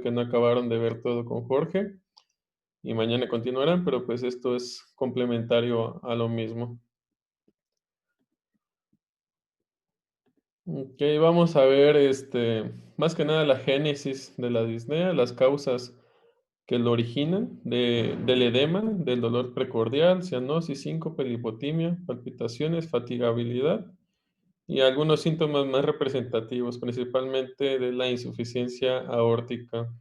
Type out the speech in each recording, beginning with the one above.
que no acabaron de ver todo con Jorge y mañana continuarán, pero pues esto es complementario a lo mismo. Okey, vamos a ver, más que nada la génesis de la disnea, las causas que lo originan, del edema, del dolor precordial, cianosis, síncope, lipotimia, palpitaciones, fatigabilidad y algunos síntomas más representativos, principalmente de la insuficiencia aórtica.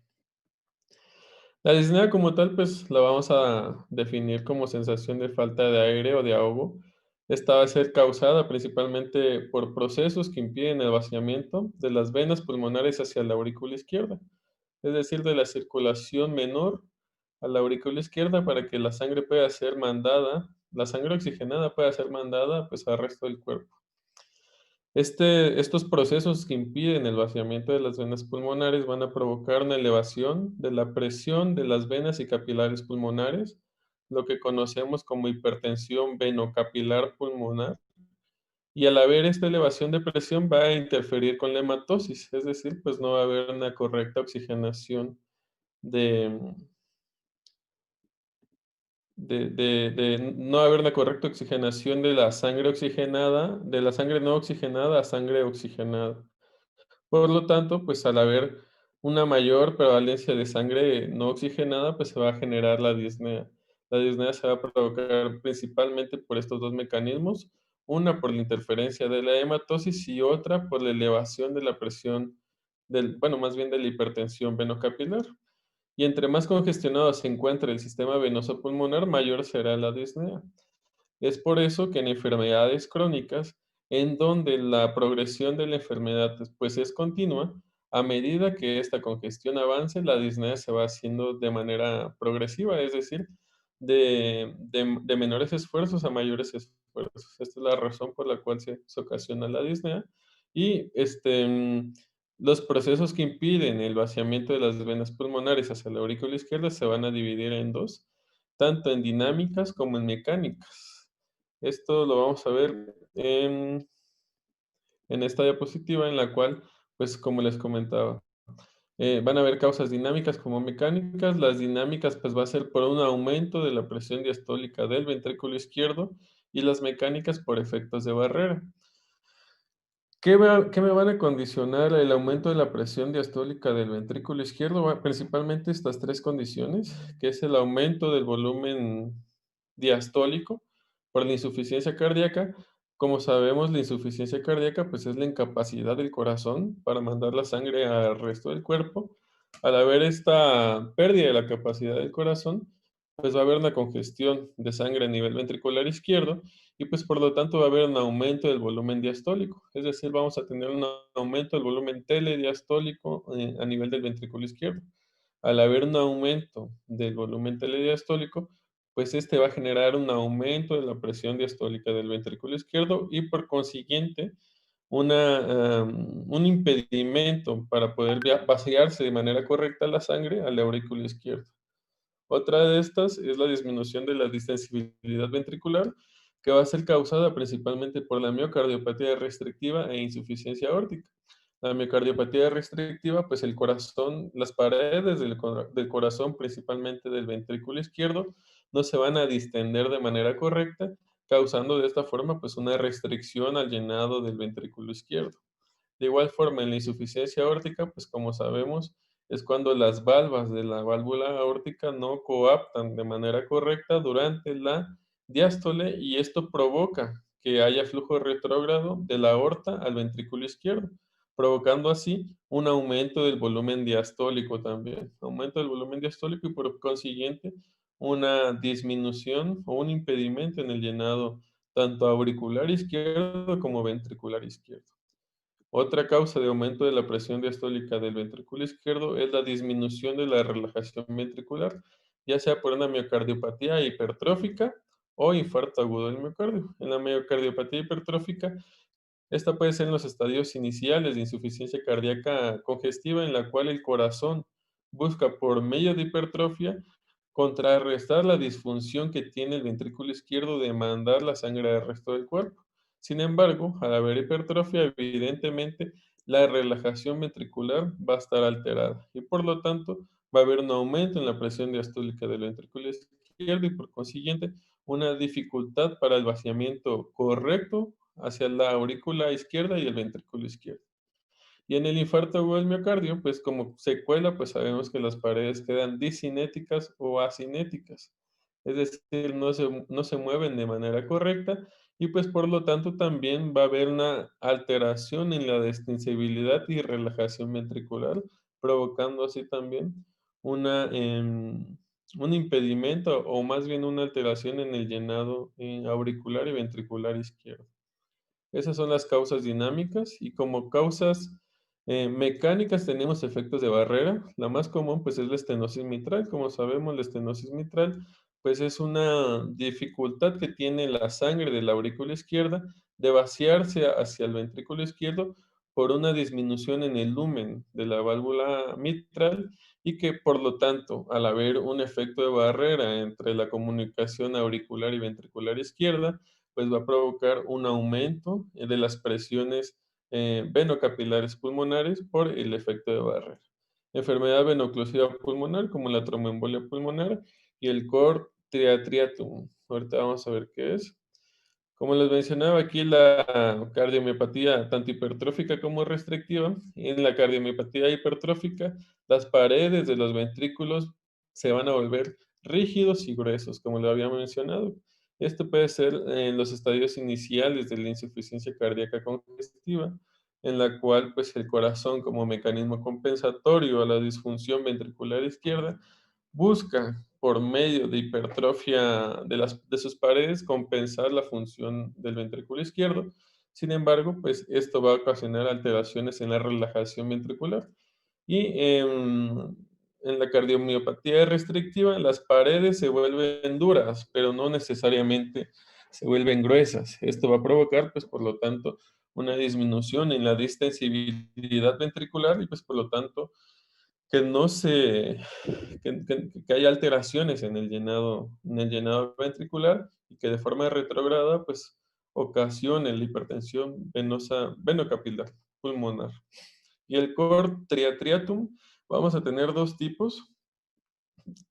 La disnea como tal, pues, la vamos a definir como sensación de falta de aire o de ahogo. Esta va a ser causada principalmente por procesos que impiden el vaciamiento de las venas pulmonares hacia la aurícula izquierda, es decir, de la circulación menor a la aurícula izquierda para que la sangre oxigenada pueda ser mandada, pues, al resto del cuerpo. Estos procesos que impiden el vaciamiento de las venas pulmonares van a provocar una elevación de la presión de las venas y capilares pulmonares, lo que conocemos como hipertensión venocapilar pulmonar. Y al haber esta elevación de presión va a interferir con la hematosis, es decir, pues no va a haber una correcta oxigenación de, no va a haber una correcta oxigenación de la sangre no oxigenada a sangre oxigenada. Por lo tanto, pues, al haber una mayor prevalencia de sangre no oxigenada, pues, se va a generar la disnea. La disnea se va a provocar principalmente por estos 2 mecanismos, una por la interferencia de la hematosis y otra por la elevación de la presión más bien de la hipertensión venocapilar. Y entre más congestionado se encuentre el sistema venoso pulmonar, mayor será la disnea. Es por eso que en enfermedades crónicas, en donde la progresión de la enfermedad, pues, es continua, a medida que esta congestión avance, la disnea se va haciendo de manera progresiva, es decir, de menores esfuerzos a mayores esfuerzos. Esta es la razón por la cual se ocasiona la disnea y, los procesos que impiden el vaciamiento de las venas pulmonares hacia la aurícula izquierda se van a dividir en 2, tanto en dinámicas como en mecánicas. Esto lo vamos a ver en esta diapositiva en la cual, pues, como les comentaba, van a haber causas dinámicas como mecánicas. Las dinámicas, pues, va a ser por un aumento de la presión diastólica del ventrículo izquierdo y las mecánicas por efectos de barrera. ¿Qué me van a condicionar el aumento de la presión diastólica del ventrículo izquierdo? Principalmente estas 3 condiciones, que es el aumento del volumen diastólico por la insuficiencia cardíaca. Como sabemos, la insuficiencia cardíaca, pues, es la incapacidad del corazón para mandar la sangre al resto del cuerpo. Al haber esta pérdida de la capacidad del corazón, pues, va a haber una congestión de sangre a nivel ventricular izquierdo y pues por lo tanto va a haber un aumento del volumen diastólico, es decir, vamos a tener un aumento del volumen telediastólico a nivel del ventrículo izquierdo. Al haber un aumento del volumen telediastólico, pues este va a generar un aumento de la presión diastólica del ventrículo izquierdo y por consiguiente un impedimento para poder vaciarse de manera correcta la sangre a la aurícula izquierda. Otra de estas es la disminución de la distensibilidad ventricular, que va a ser causada principalmente por la miocardiopatía restrictiva e insuficiencia aórtica. La miocardiopatía restrictiva, pues el corazón, las paredes del corazón, principalmente del ventrículo izquierdo, no se van a distender de manera correcta, causando de esta forma, pues una restricción al llenado del ventrículo izquierdo. De igual forma, en la insuficiencia aórtica, pues como sabemos, es cuando las valvas de la válvula aórtica no coaptan de manera correcta durante la diástole y esto provoca que haya flujo retrógrado de la aorta al ventrículo izquierdo, provocando así un aumento del volumen diastólico también, aumento del volumen diastólico y por consiguiente una disminución o un impedimento en el llenado tanto auricular izquierdo como ventricular izquierdo. Otra causa de aumento de la presión diastólica del ventrículo izquierdo es la disminución de la relajación ventricular, ya sea por una miocardiopatía hipertrófica o infarto agudo del miocardio. En la miocardiopatía hipertrófica, esta puede ser en los estadios iniciales de insuficiencia cardíaca congestiva, en la cual el corazón busca por medio de hipertrofia contrarrestar la disfunción que tiene el ventrículo izquierdo de mandar la sangre al resto del cuerpo. Sin embargo, al haber hipertrofia, evidentemente, la relajación ventricular va a estar alterada y por lo tanto va a haber un aumento en la presión diastólica del ventrículo izquierdo y por consiguiente una dificultad para el vaciamiento correcto hacia la aurícula izquierda y el ventrículo izquierdo. Y en el infarto agudo del miocardio, pues como secuela, pues sabemos que las paredes quedan discinéticas o acinéticas, es decir, no se mueven de manera correcta y pues por lo tanto también va a haber una alteración en la destensibilidad y relajación ventricular, provocando así también una, un impedimento o más bien una alteración en el llenado auricular y ventricular izquierdo. Esas son las causas dinámicas y como causas mecánicas tenemos efectos de barrera. La más común pues es la estenosis mitral. Como sabemos, la estenosis mitral pues es una dificultad que tiene la sangre de la aurícula izquierda de vaciarse hacia el ventrículo izquierdo por una disminución en el lumen de la válvula mitral y que por lo tanto al haber un efecto de barrera entre la comunicación auricular y ventricular izquierda, pues va a provocar un aumento de las presiones venocapilares pulmonares por el efecto de barrera. Enfermedad venoclusiva pulmonar como la tromboembolia pulmonar y el cor triatriatum. Ahorita vamos a ver qué es. Como les mencionaba aquí, la cardiomiopatía tanto hipertrófica como restrictiva. En la cardiomiopatía hipertrófica, las paredes de los ventrículos se van a volver rígidos y gruesos, como lo había mencionado. Esto puede ser en los estadios iniciales de la insuficiencia cardíaca congestiva, en la cual pues el corazón como mecanismo compensatorio a la disfunción ventricular izquierda busca, por medio de hipertrofia de sus paredes, compensar la función del ventrículo izquierdo. Sin embargo, pues esto va a ocasionar alteraciones en la relajación ventricular. Y en la cardiomiopatía restrictiva, las paredes se vuelven duras, pero no necesariamente se vuelven gruesas. Esto va a provocar, pues, por lo tanto, una disminución en la distensibilidad ventricular y, pues, por lo tanto, que no se que haya alteraciones en el llenado ventricular y que de forma retrógrada, pues, ocasione la hipertensión venosa venocapilar pulmonar. Y el cor triatriatum, vamos a tener 2 tipos,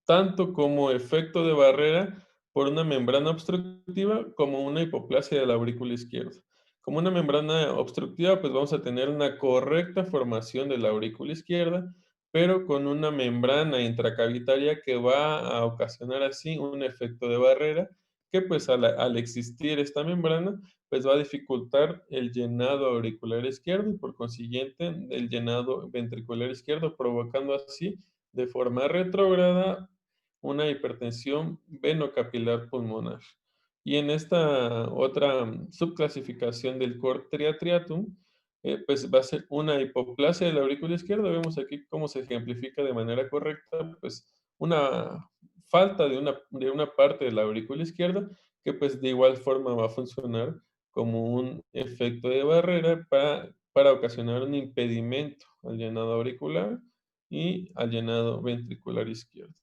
tanto como efecto de barrera por una membrana obstructiva como una hipoplasia de la aurícula izquierda. Como una membrana obstructiva, pues vamos a tener una correcta formación de la aurícula izquierda, pero con una membrana intracavitaria que va a ocasionar así un efecto de barrera que pues al existir esta membrana, pues va a dificultar el llenado auricular izquierdo y por consiguiente el llenado ventricular izquierdo, provocando así de forma retrógrada una hipertensión venocapilar pulmonar. Y en esta otra subclasificación del cor triatriatum, pues va a ser una hipoplasia de la aurícula izquierda. Vemos aquí cómo se ejemplifica de manera correcta, pues una falta de una parte de la aurícula izquierda que pues de igual forma va a funcionar como un efecto de barrera para ocasionar un impedimento al llenado auricular y al llenado ventricular izquierdo.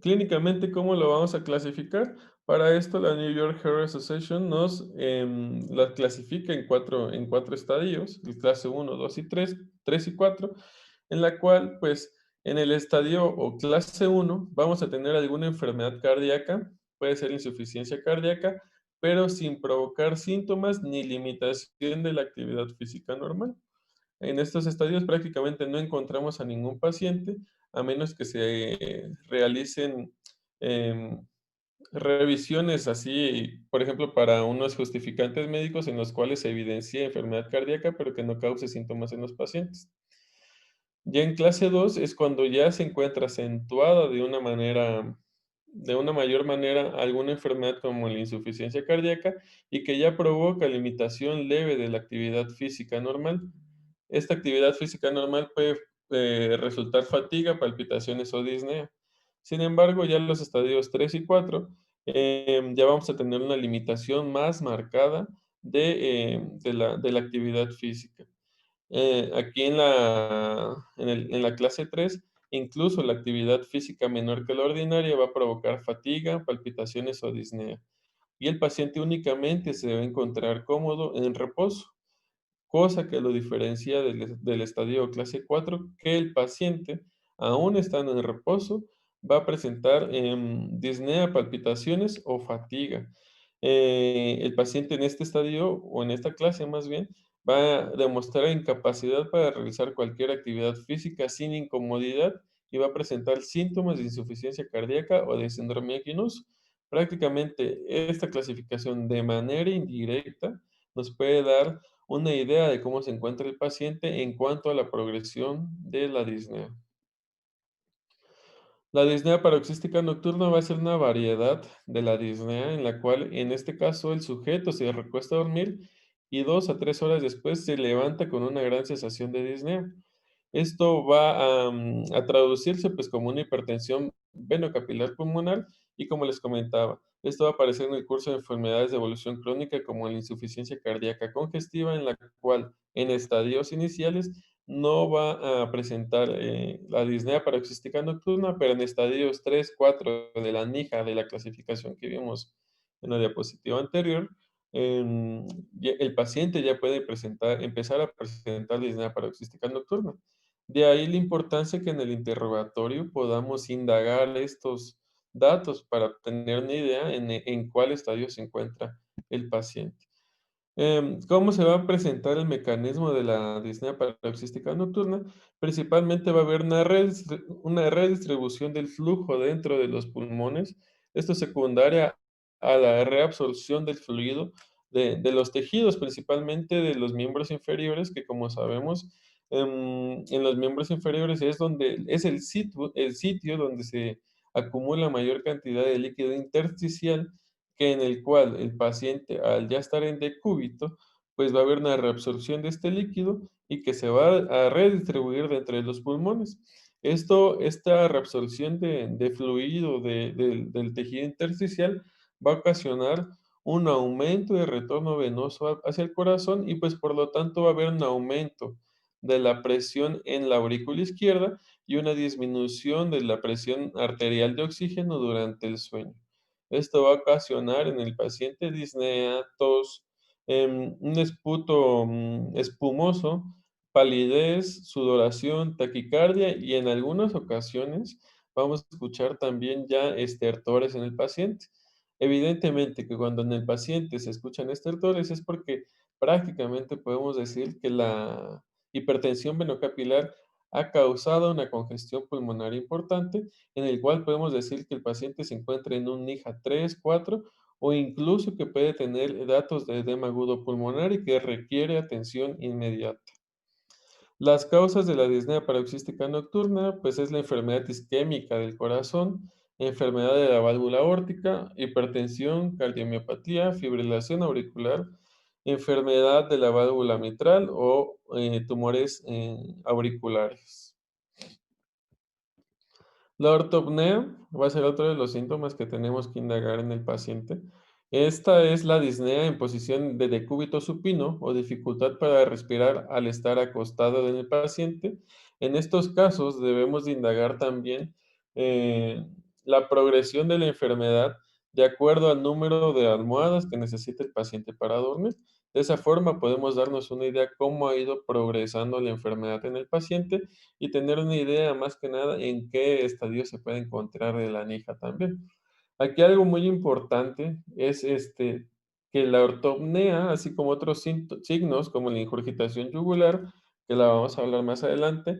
Clínicamente, ¿cómo lo vamos a clasificar? Para esto, la New York Heart Association nos la clasifica en cuatro estadios, el clase uno, 2 y 3, 3 y 4, en la cual, pues, en el estadio o clase uno vamos a tener alguna enfermedad cardíaca, puede ser insuficiencia cardíaca, pero sin provocar síntomas ni limitación de la actividad física normal. En estos estadios prácticamente no encontramos a ningún paciente, a menos que se realicen em, revisiones así, por ejemplo, para unos justificantes médicos en los cuales se evidencia enfermedad cardíaca, pero que no cause síntomas en los pacientes. Ya en clase 2 es cuando ya se encuentra acentuada de una mayor manera alguna enfermedad como la insuficiencia cardíaca y que ya provoca limitación leve de la actividad física normal. Esta actividad física normal puede resultar fatiga, palpitaciones o disnea. Sin embargo, ya en los estadios 3 y 4 ya vamos a tener una limitación más marcada de la actividad física. Aquí en la clase 3, incluso la actividad física menor que la ordinaria va a provocar fatiga, palpitaciones o disnea. Y el paciente únicamente se debe encontrar cómodo en reposo. cosa que lo diferencia del estadio clase 4, que el paciente, aún estando en reposo, va a presentar disnea, palpitaciones o fatiga. El paciente en este estadio, o en esta clase más bien, va a demostrar incapacidad para realizar cualquier actividad física sin incomodidad y va a presentar síntomas de insuficiencia cardíaca o de síndrome aquinoso. Prácticamente esta clasificación de manera indirecta nos puede dar una idea de cómo se encuentra el paciente en cuanto a la progresión de la disnea. La disnea paroxística nocturna va a ser una variedad de la disnea en la cual, en este caso, el sujeto se recuesta a dormir y 2 a 3 horas después se levanta con una gran sensación de disnea. Esto va a traducirse, pues, como una hipertensión venocapilar pulmonar y, como les comentaba, esto va a aparecer en el curso de enfermedades de evolución crónica como la insuficiencia cardíaca congestiva, en la cual en estadios iniciales no va a presentar, la disnea paroxística nocturna, pero en estadios 3, 4 de la NIJA, de la clasificación que vimos en la diapositiva anterior, ya el paciente ya puede empezar a presentar disnea paroxística nocturna. De ahí la importancia que en el interrogatorio podamos indagar estos datos para tener una idea en cuál estadio se encuentra el paciente. ¿Cómo se va a presentar el mecanismo de la disnea paroxística nocturna? Principalmente va a haber una redistribución del flujo dentro de los pulmones. Esto es secundaria a la reabsorción del fluido de los tejidos, principalmente de los miembros inferiores, que como sabemos, en los miembros inferiores es donde es el sitio donde se acumula mayor cantidad de líquido intersticial, que en el cual el paciente, al ya estar en decúbito, pues va a haber una reabsorción de este líquido y que se va a redistribuir dentro de los pulmones. Esta reabsorción de fluido del tejido intersticial va a ocasionar un aumento de retorno venoso hacia el corazón y pues por lo tanto va a haber un aumento de la presión en la aurícula izquierda y una disminución de la presión arterial de oxígeno durante el sueño. Esto va a ocasionar en el paciente disnea, tos, un esputo espumoso, palidez, sudoración, taquicardia y en algunas ocasiones vamos a escuchar también ya estertores en el paciente. Evidentemente que cuando en el paciente se escuchan estertores es porque prácticamente podemos decir que la hipertensión venocapilar ha causado una congestión pulmonar importante, en el cual podemos decir que el paciente se encuentra en un NIJA 3, 4 o incluso que puede tener datos de edema agudo pulmonar y que requiere atención inmediata. Las causas de la disnea paroxística nocturna, pues es la enfermedad isquémica del corazón, enfermedad de la válvula aórtica, hipertensión, cardiomiopatía, fibrilación auricular, enfermedad de la válvula mitral o tumores auriculares. La ortopnea va a ser otro de los síntomas que tenemos que indagar en el paciente. Esta es la disnea en posición de decúbito supino o dificultad para respirar al estar acostado en el paciente. En estos casos debemos de indagar también eh, la progresión de la enfermedad de acuerdo al número de almohadas que necesita el paciente para dormir. De esa forma podemos darnos una idea cómo ha ido progresando la enfermedad en el paciente y tener una idea más que nada en qué estadio se puede encontrar de la NIJA también. Aquí algo muy importante es que la ortopnea, así como otros signos como la ingurgitación yugular, que la vamos a hablar más adelante,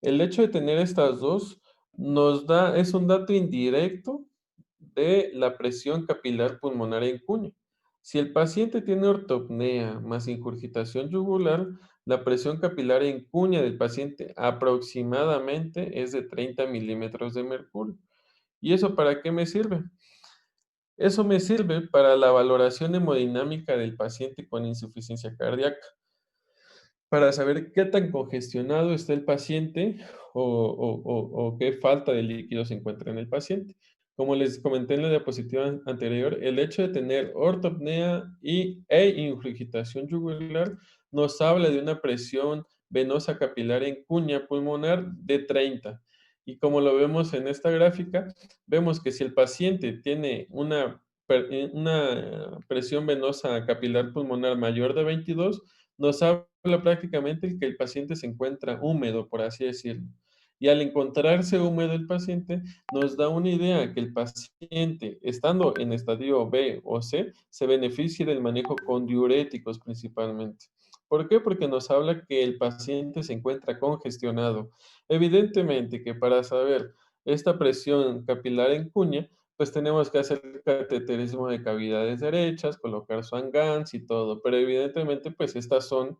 el hecho de tener estas dos es un dato indirecto de la presión capilar pulmonar en cuña. Si el paciente tiene ortopnea más ingurgitación yugular, la presión capilar en cuña del paciente aproximadamente es de 30 milímetros de mercurio. ¿Y eso para qué me sirve? Eso me sirve para la valoración hemodinámica del paciente con insuficiencia cardíaca, para saber qué tan congestionado está el paciente o qué falta de líquido se encuentra en el paciente. Como les comenté en la diapositiva anterior, el hecho de tener ortopnea e ingurgitación yugular nos habla de una presión venosa capilar en cuña pulmonar de 30. Y como lo vemos en esta gráfica, vemos que si el paciente tiene una presión venosa capilar pulmonar mayor de 22, nos habla prácticamente que el paciente se encuentra húmedo, por así decirlo. Y al encontrarse húmedo el paciente, nos da una idea que el paciente, estando en estadio B o C, se beneficie del manejo con diuréticos principalmente. ¿Por qué? Porque nos habla que el paciente se encuentra congestionado. Evidentemente que para saber esta presión capilar en cuña, pues tenemos que hacer cateterismo de cavidades derechas, colocar Swan Ganz y todo, pero evidentemente pues estas son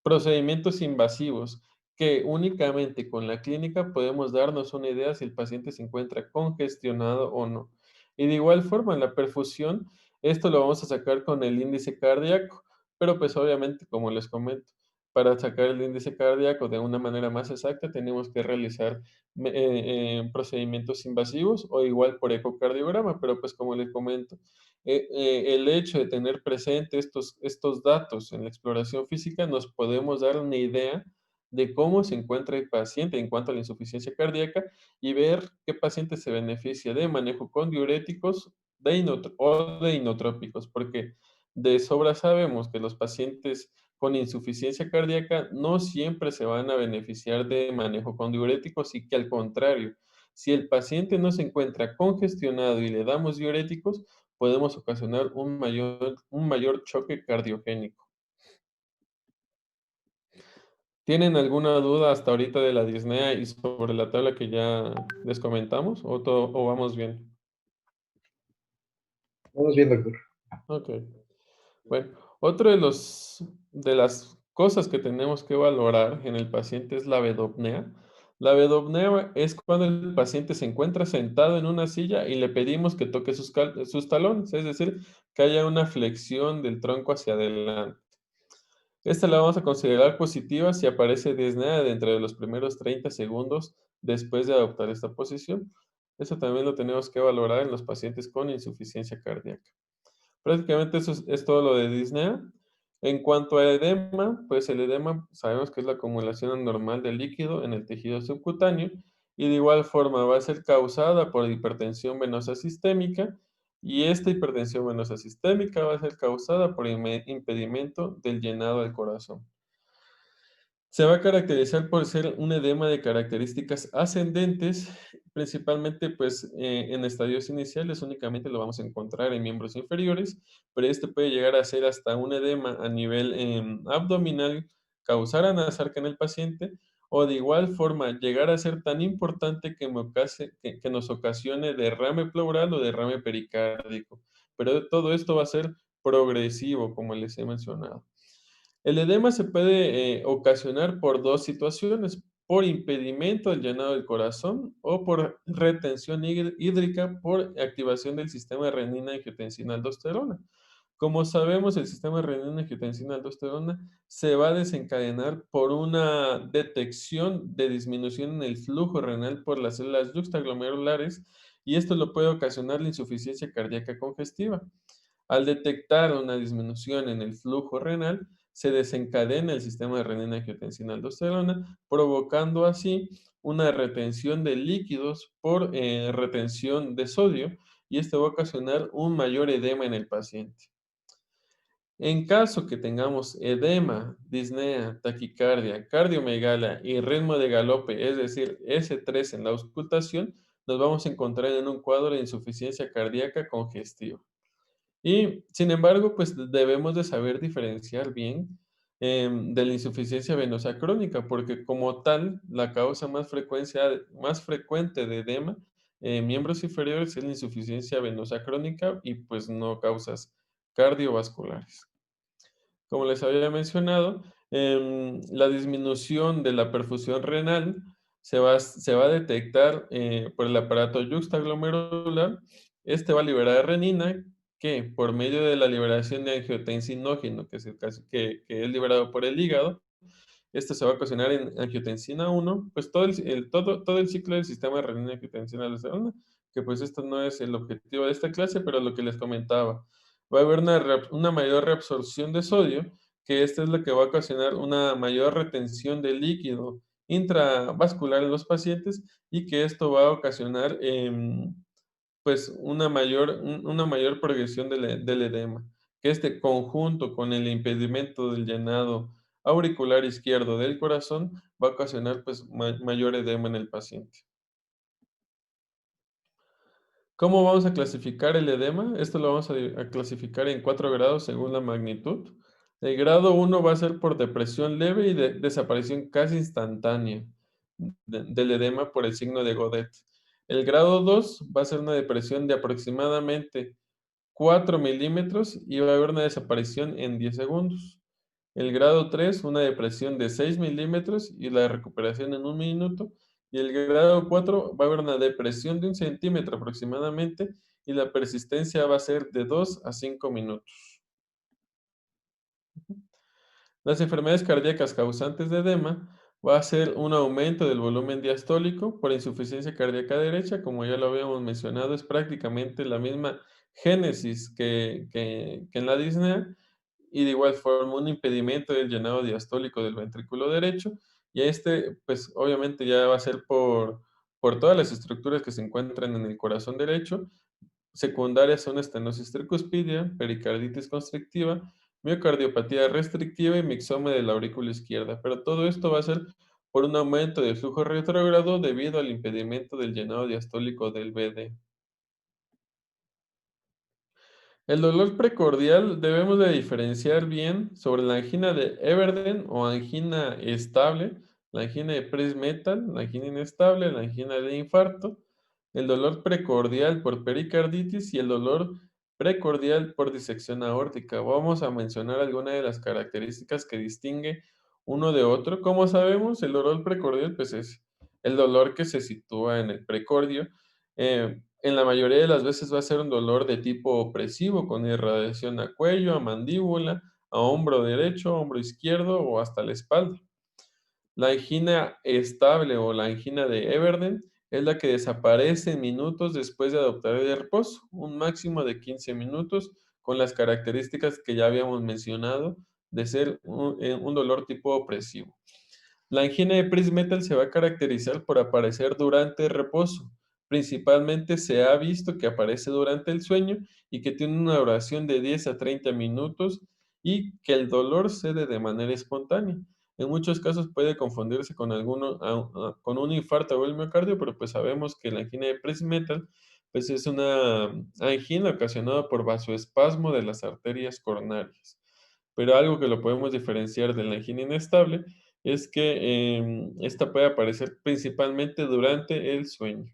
procedimientos invasivos que únicamente con la clínica podemos darnos una idea si el paciente se encuentra congestionado o no. Y de igual forma, la perfusión, esto lo vamos a sacar con el índice cardíaco, pero pues obviamente, como les comento, para sacar el índice cardíaco de una manera más exacta tenemos que realizar procedimientos invasivos o igual por ecocardiograma, pero pues como les comento, el hecho de tener presente estos datos en la exploración física nos podemos dar una idea de cómo se encuentra el paciente en cuanto a la insuficiencia cardíaca y ver qué paciente se beneficia de manejo con diuréticos o de inotrópicos, porque de sobra sabemos que los pacientes con insuficiencia cardíaca no siempre se van a beneficiar de manejo con diuréticos y que al contrario, si el paciente no se encuentra congestionado y le damos diuréticos, podemos ocasionar un mayor choque cardiogénico. ¿Tienen alguna duda hasta ahorita de la disnea y sobre la tabla que ya les comentamos o vamos bien? Vamos bien, doctor. Okey. Bueno, otro de las cosas que tenemos que valorar en el paciente es la vedopnea. La vedopnea es cuando el paciente se encuentra sentado en una silla y le pedimos que toque sus talones, es decir, que haya una flexión del tronco hacia adelante. Esta la vamos a considerar positiva si aparece disnea dentro de los primeros 30 segundos después de adoptar esta posición. Eso también lo tenemos que valorar en los pacientes con insuficiencia cardíaca. Prácticamente eso es todo lo de disnea. En cuanto a edema, pues el edema sabemos que es la acumulación anormal de líquido en el tejido subcutáneo y de igual forma va a ser causada por hipertensión venosa sistémica y esta hipertensión venosa sistémica va a ser causada por impedimento del llenado del corazón. Se va a caracterizar por ser un edema de características ascendentes, principalmente pues en estadios iniciales únicamente lo vamos a encontrar en miembros inferiores, pero este puede llegar a ser hasta un edema a nivel abdominal, causar anasarca en el paciente o de igual forma llegar a ser tan importante que nos ocasione derrame pleural o derrame pericárdico. Pero todo esto va a ser progresivo, como les he mencionado. El edema se puede ocasionar por dos situaciones, por impedimento del llenado del corazón o por retención hídrica por activación del sistema renina-angiotensina-aldosterona. Como sabemos, el sistema renina-angiotensina-aldosterona se va a desencadenar por una detección de disminución en el flujo renal por las células yuxtaglomerulares y esto lo puede ocasionar la insuficiencia cardíaca congestiva. Al detectar una disminución en el flujo renal, se desencadena el sistema de renina-angiotensina-aldosterona, provocando así una retención de líquidos por retención de sodio, y esto va a ocasionar un mayor edema en el paciente. En caso que tengamos edema, disnea, taquicardia, cardiomegalia y ritmo de galope, es decir, S3 en la auscultación, nos vamos a encontrar en un cuadro de insuficiencia cardíaca congestiva. Y, sin embargo, pues debemos de saber diferenciar bien de la insuficiencia venosa crónica, porque como tal, la causa más frecuente de edema en miembros inferiores es la insuficiencia venosa crónica y pues no causas cardiovasculares. Como les había mencionado, la disminución de la perfusión renal se va a detectar por el aparato yuxtaglomerular. Este va a liberar renina, que por medio de la liberación de angiotensinógeno, que es liberado por el hígado, este se va a ocasionar en angiotensina 1, pues todo el ciclo del sistema de renina-angiotensina-aldosterona, que pues esto no es el objetivo de esta clase, pero lo que les comentaba. Va a haber una mayor reabsorción de sodio, que esta es lo que va a ocasionar una mayor retención de líquido intravascular en los pacientes y que esto va a ocasionar pues una mayor progresión del edema, que este conjunto con el impedimento del llenado auricular izquierdo del corazón va a ocasionar pues mayor edema en el paciente. ¿Cómo vamos a clasificar el edema? Esto lo vamos a clasificar en 4 grados según la magnitud. El grado 1 va a ser por depresión leve y desaparición casi instantánea del edema por el signo de Godet. El grado 2 va a ser una depresión de aproximadamente 4 milímetros y va a haber una desaparición en 10 segundos. El grado 3, una depresión de 6 milímetros y la recuperación en 1 minuto. Y el grado 4 va a haber una depresión de 1 centímetro aproximadamente y la persistencia va a ser de 2 a 5 minutos. Las enfermedades cardíacas causantes de edema va a ser un aumento del volumen diastólico por insuficiencia cardíaca derecha, como ya lo habíamos mencionado, es prácticamente la misma génesis que en la disnea, y de igual forma un impedimento del llenado diastólico del ventrículo derecho, y este, pues obviamente ya va a ser por todas las estructuras que se encuentran en el corazón derecho. Secundarias son estenosis tricuspidia, pericarditis constrictiva, miocardiopatía restrictiva y mixoma de la aurícula izquierda. Pero todo esto va a ser por un aumento del flujo retrógrado debido al impedimento del llenado diastólico del BD. El dolor precordial debemos de diferenciar bien sobre la angina de Everden o angina estable, la angina de Prinzmetal, la angina inestable, la angina de infarto, el dolor precordial por pericarditis y el dolor precordial por disección aórtica. Vamos a mencionar algunas de las características que distingue uno de otro. Como sabemos, el dolor precordial pues es el dolor que se sitúa en el precordio. En la mayoría de las veces va a ser un dolor de tipo opresivo, con irradiación a cuello, a mandíbula, a hombro derecho, hombro izquierdo o hasta la espalda. La angina estable o la angina de Everden es la que desaparece en minutos después de adoptar el reposo, un máximo de 15 minutos, con las características que ya habíamos mencionado de ser un dolor tipo opresivo. La angina de Prinzmetal se va a caracterizar por aparecer durante el reposo. Principalmente se ha visto que aparece durante el sueño y que tiene una duración de 10 a 30 minutos y que el dolor cede de manera espontánea. En muchos casos puede confundirse con, con un infarto o el miocardio, pero pues sabemos que la angina de Prinzmetal pues es una angina ocasionada por vasoespasmo de las arterias coronarias. Pero algo que lo podemos diferenciar de la angina inestable es que esta puede aparecer principalmente durante el sueño.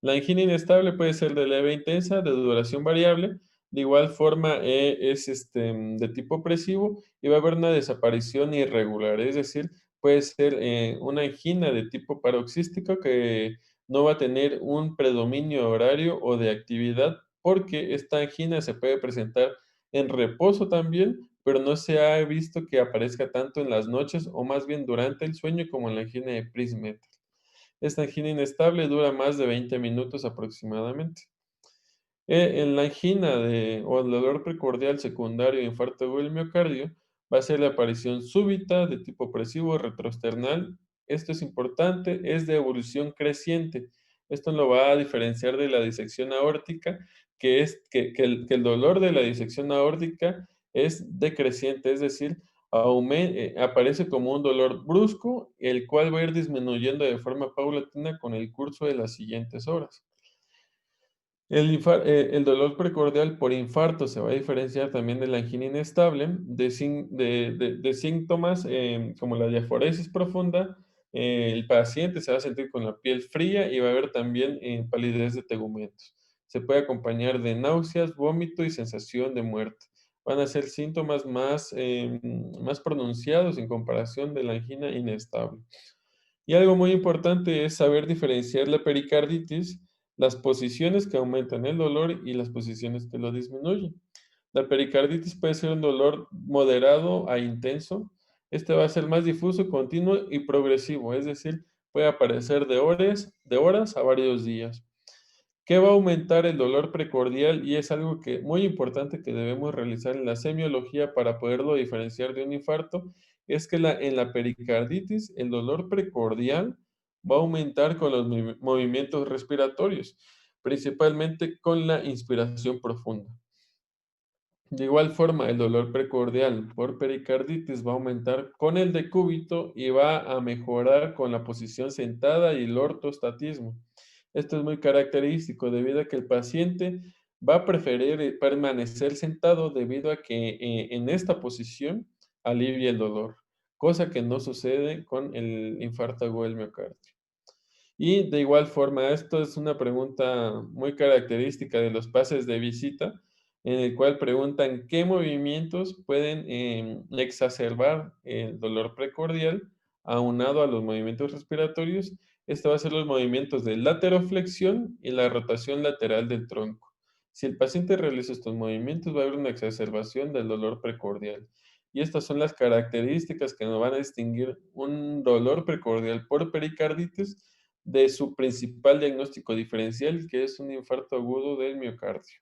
La angina inestable puede ser de leve a intensa, de duración variable. De igual forma, es de tipo opresivo y va a haber una desaparición irregular, es decir, puede ser una angina de tipo paroxístico que no va a tener un predominio horario o de actividad, porque esta angina se puede presentar en reposo también, pero no se ha visto que aparezca tanto en las noches o más bien durante el sueño como en la angina de Prismet. Esta angina inestable dura más de 20 minutos aproximadamente. En la angina o el dolor precordial secundario de infarto agudo del miocardio va a ser la aparición súbita de tipo opresivo retroesternal. Esto es importante, es de evolución creciente. Esto lo va a diferenciar de la disección aórtica, que es que el dolor de la disección aórtica es decreciente, es decir, aparece como un dolor brusco, el cual va a ir disminuyendo de forma paulatina con el curso de las siguientes horas. El dolor precordial por infarto se va a diferenciar también de la angina inestable, de síntomas como la diaforesis profunda. El paciente se va a sentir con la piel fría y va a haber también palidez de tegumentos. Se puede acompañar de náuseas, vómito y sensación de muerte. Van a ser síntomas más pronunciados en comparación de la angina inestable. Y algo muy importante es saber diferenciar la pericarditis, las posiciones que aumentan el dolor y las posiciones que lo disminuyen. La pericarditis puede ser un dolor moderado a intenso. Este va a ser más difuso, continuo y progresivo, es decir, puede aparecer de horas a varios días. ¿Qué va a aumentar el dolor precordial? Y es algo muy importante que debemos realizar en la semiología para poderlo diferenciar de un infarto, es que en la pericarditis el dolor precordial va a aumentar con los movimientos respiratorios, principalmente con la inspiración profunda. De igual forma, el dolor precordial por pericarditis va a aumentar con el decúbito y va a mejorar con la posición sentada y el ortostatismo. Esto es muy característico debido a que el paciente va a preferir permanecer sentado debido a que en esta posición alivia el dolor, cosa que no sucede con el infarto agudo del miocardio. Y de igual forma, esto es una pregunta muy característica de los pases de visita, en el cual preguntan qué movimientos pueden exacerbar el dolor precordial aunado a los movimientos respiratorios. Esto va a ser los movimientos de lateroflexión y la rotación lateral del tronco. Si el paciente realiza estos movimientos, va a haber una exacerbación del dolor precordial. Y estas son las características que nos van a distinguir un dolor precordial por pericarditis de su principal diagnóstico diferencial, que es un infarto agudo del miocardio.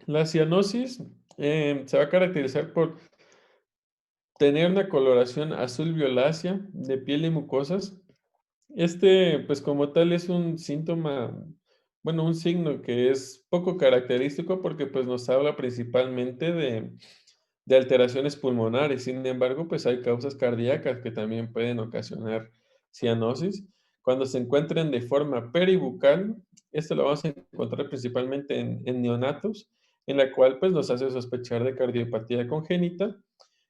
La cianosis se va a caracterizar por tener una coloración azul violácea de piel y mucosas. Pues como tal es un síntoma, bueno, un signo que es poco característico porque pues nos habla principalmente de alteraciones pulmonares. Sin embargo, pues hay causas cardíacas que también pueden ocasionar cianosis. Cuando se encuentren de forma peribucal, esto lo vamos a encontrar principalmente en neonatos, en la cual pues nos hace sospechar de cardiopatía congénita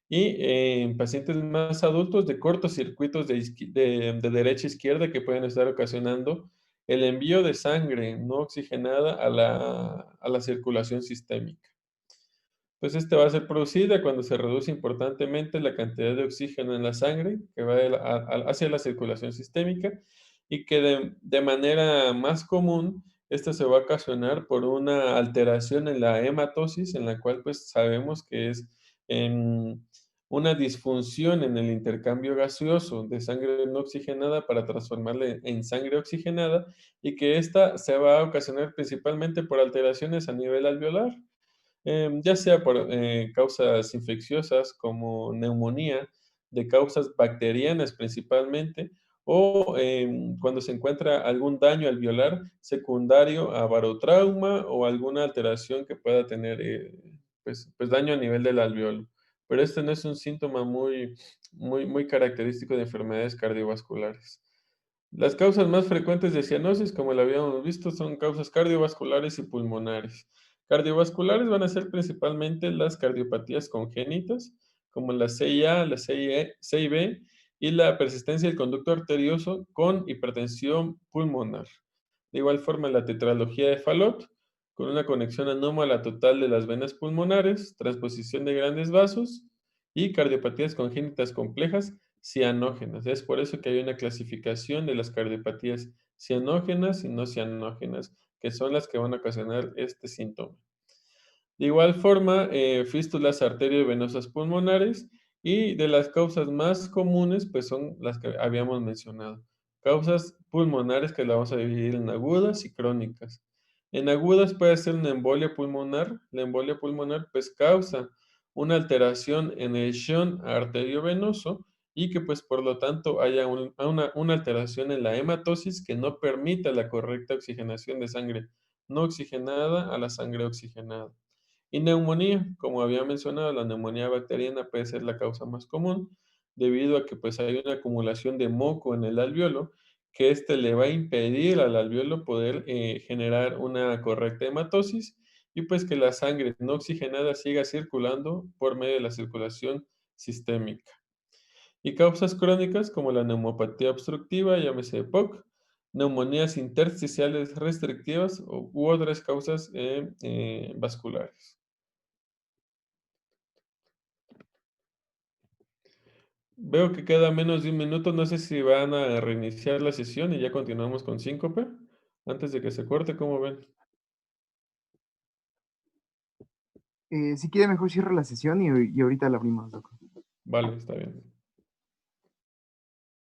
y en pacientes más adultos de cortocircuitos de derecha a izquierda que pueden estar ocasionando el envío de sangre no oxigenada a la circulación sistémica. Pues este va a ser producida cuando se reduce importantemente la cantidad de oxígeno en la sangre que va hacia la circulación sistémica y que de manera más común, esta se va a ocasionar por una alteración en la hematosis, en la cual pues sabemos que es em, una disfunción en el intercambio gaseoso de sangre no oxigenada para transformarla en sangre oxigenada y que esta se va a ocasionar principalmente por alteraciones a nivel alveolar. Ya sea por causas infecciosas como neumonía, de causas bacterianas principalmente, o cuando se encuentra algún daño alveolar secundario a barotrauma o alguna alteración que pueda tener pues daño a nivel del alveolo. Pero este no es un síntoma muy característico de enfermedades cardiovasculares. Las causas más frecuentes de cianosis, como lo habíamos visto, son causas cardiovasculares y pulmonares. Cardiovasculares van a ser principalmente las cardiopatías congénitas, como la CIA, la CIB y la persistencia del conducto arterioso con hipertensión pulmonar. De igual forma, la tetralogía de Fallot, con una conexión anómala total de las venas pulmonares, transposición de grandes vasos y cardiopatías congénitas complejas cianógenas. Es por eso que hay una clasificación de las cardiopatías cianógenas y no cianógenas, que son las que van a ocasionar este síntoma. De igual forma, fístulas arteriovenosas pulmonares y de las causas más comunes, pues son las que habíamos mencionado. Causas pulmonares que las vamos a dividir en agudas y crónicas. En agudas puede ser una embolia pulmonar. La embolia pulmonar pues causa una alteración en el shunt arteriovenoso y que pues por lo tanto haya una alteración en la hematosis que no permita la correcta oxigenación de sangre no oxigenada a la sangre oxigenada. Y neumonía, como había mencionado, la neumonía bacteriana puede ser la causa más común, debido a que pues hay una acumulación de moco en el alveolo, que este le va a impedir al alveolo poder generar una correcta hematosis y pues que la sangre no oxigenada siga circulando por medio de la circulación sistémica. Y causas crónicas como la neumopatía obstructiva, llámese POC, neumonías intersticiales restrictivas u otras causas vasculares. Veo que queda menos de un minuto, no sé si van a reiniciar la sesión y ya continuamos con síncope, antes de que se corte, ¿cómo ven? Si quiere, mejor cierra la sesión y ahorita la abrimos, doctor. Vale, está bien.